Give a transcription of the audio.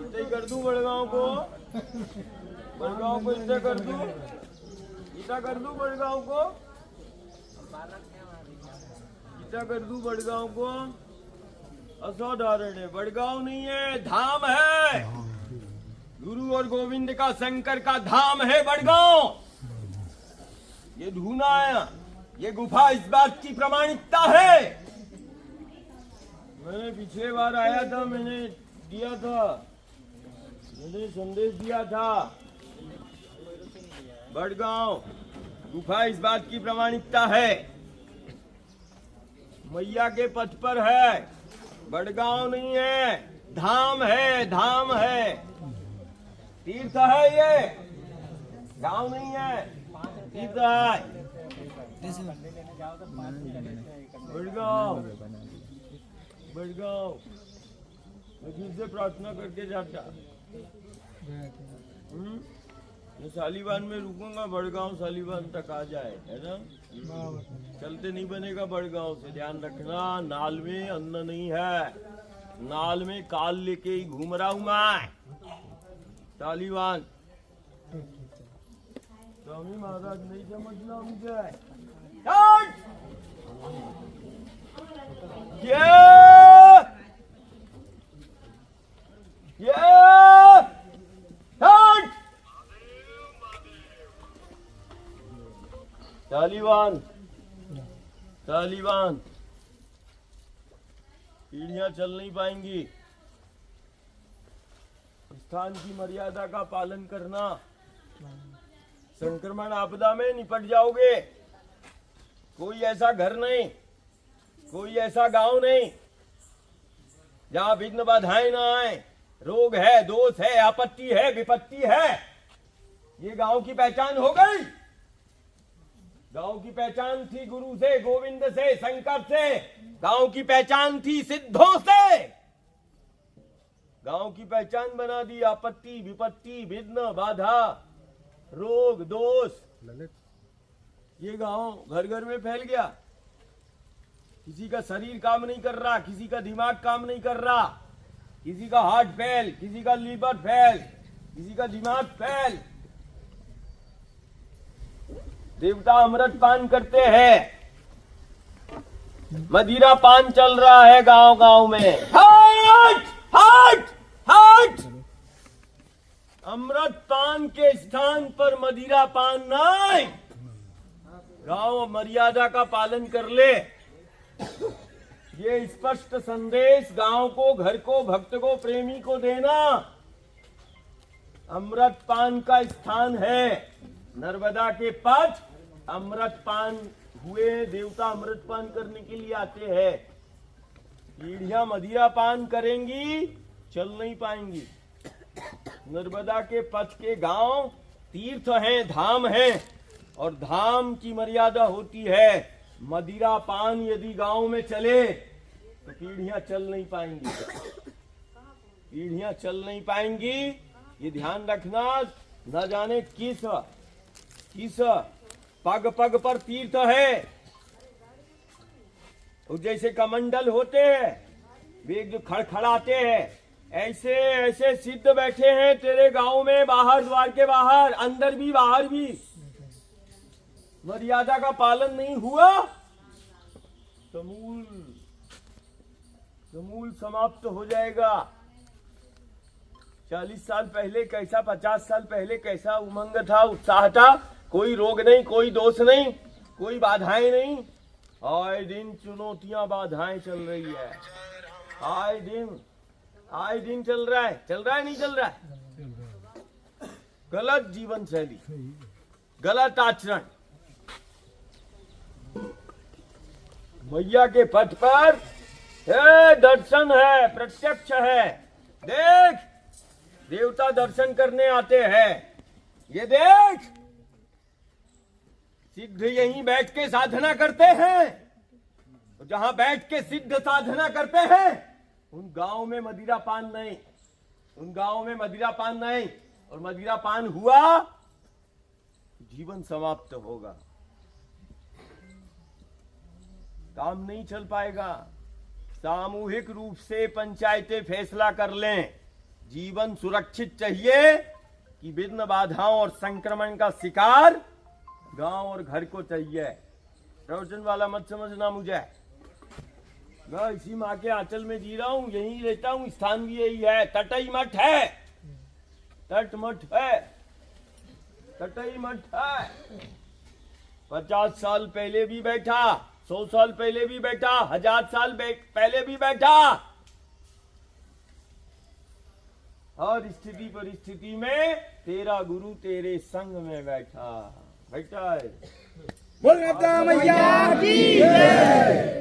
ऐसे ही कर दूं बड़गांव को, बड़गांव को ऐसे कर दूं, ऐसा कर दूं बड़गांव को, ऐसा कर दूं बड़गांव को। असाधारण है, बड़गांव नहीं है, धाम है। गुरु और गोविंद का, शंकर का धाम है बड़गांव। ये ढूंढा है, ये गुफा इस बात की प्रमाणिकता है। मैंने पिछले बार आया था, मैंने दिया था, मैंने संदेश दिया था। बड़गांव गुफा इस बात की प्रमाणिकता है, मैया के पथ पर है, बड़गांव नहीं है, धाम है, धाम है, तीर्थ है, ये गांव नहीं है, तीर्थ है बड़गांव। बड़गांव मैं फिर से प्रार्थना करके जाता। मैं सालीबान में रुकूंगा, बड़गांव सालीबान तक आ जाए, है ना। चलते नहीं बनेगा बड़गांव से, ध्यान रखना। नाल में अन्न नहीं है, नाल में काल लेके ही घूम रहा हूं मैं, सालीबान। स्वामी महाराज नहीं समझना मुझे। तालिबान, तालिबान पीढ़ियां चल नहीं पाएंगी। स्थान की मर्यादा का पालन करना, संक्रमण आपदा में निपट जाओगे। कोई ऐसा घर नहीं, कोई ऐसा गांव नहीं जहां विघ्न बाधाएं ना आए। रोग है, दोष है, आपत्ति है, विपत्ति है, ये गांव की पहचान हो गई। गांव की पहचान थी गुरु से, गोविंद से, शंकर से। गांव की पहचान थी सिद्धों से। गांव की पहचान बना दी आपत्ति, विपत्ति, विघ्न, बाधा, रोग, दोष। ये गांव घर घर में फैल गया। किसी का शरीर काम नहीं कर रहा, किसी का दिमाग काम नहीं कर रहा, किसी का हार्ट फेल, किसी का लीवर फेल, किसी का दिमाग फेल। देवता अमृत पान करते हैं, मदिरा पान चल रहा है गांव गांव में। हट हट हट, अमृत पान के स्थान पर मदिरा पान नहीं। गांव मर्यादा का पालन कर ले। ये स्पष्ट संदेश गांव को, घर को, भक्त को, प्रेमी को देना। अमृत पान का स्थान है नर्मदा के पथ। अमृत पान हुए देवता अमृत पान करने के लिए आते हैं। पीढ़ियां मदिरा पान करेंगी, चल नहीं पाएंगी। नर्मदा के पथ के गांव तीर्थ हैं, धाम हैं, और धाम की मर्यादा होती है। मदिरा पान यदि गांव में चले तो पीढ़ियां चल नहीं पाएंगी, पीढ़ियां चल नहीं पाएंगी। ये ध्यान रखना। न जाने किस किस पग पग पर तीर्थ है। जैसे कमंडल होते हैं, वे जो खड़खड़ाते हैं, ऐसे ऐसे सिद्ध बैठे हैं तेरे गांव में, बाहर, द्वार के बाहर, अंदर भी बाहर भी। मर्यादा का पालन नहीं हुआ, समूल समूल समाप्त हो जाएगा। 40 साल पहले कैसा, 50 साल पहले कैसा उमंग था, उत्साह था। कोई रोग नहीं, कोई दोष नहीं, कोई बाधाएं नहीं। आए दिन चुनौतियां, बाधाएं चल रही है। आए दिन चल रहा है, चल रहा है, नहीं चल रहा है। गलत जीवन शैली, गलत आचरण। मैया के पथ पर दर्शन है, प्रत्यक्ष है। देख, देवता दर्शन करने आते हैं। ये देख, सिद्ध यहीं बैठ के साधना करते हैं। जहां बैठ के सिद्ध साधना करते हैं, उन गांव में मदिरा पान नहीं, उन गांव में मदिरा पान नहीं। और मदिरा पान हुआ, जीवन समाप्त होगा, काम नहीं चल पाएगा। सामूहिक रूप से पंचायतें फैसला कर लें, जीवन सुरक्षित चाहिए कि विघ्न बाधाओं और संक्रमण का शिकार गांव और घर को चाहिए। प्रवचन वाला मत समझना मुझे, मैं इसी माँ के आंचल में जी रहा हूँ, यहीं रहता हूँ, स्थान भी यही है। तटई मठ है, तट मठ है, तटई मठ है। 50 साल पहले भी बैठा, 100 साल पहले भी बैठा, 1000 साल पहले भी बैठा। हर स्थिति परिस्थिति में तेरा गुरु तेरे संग में बैठा है। बोल माता मैया की जय।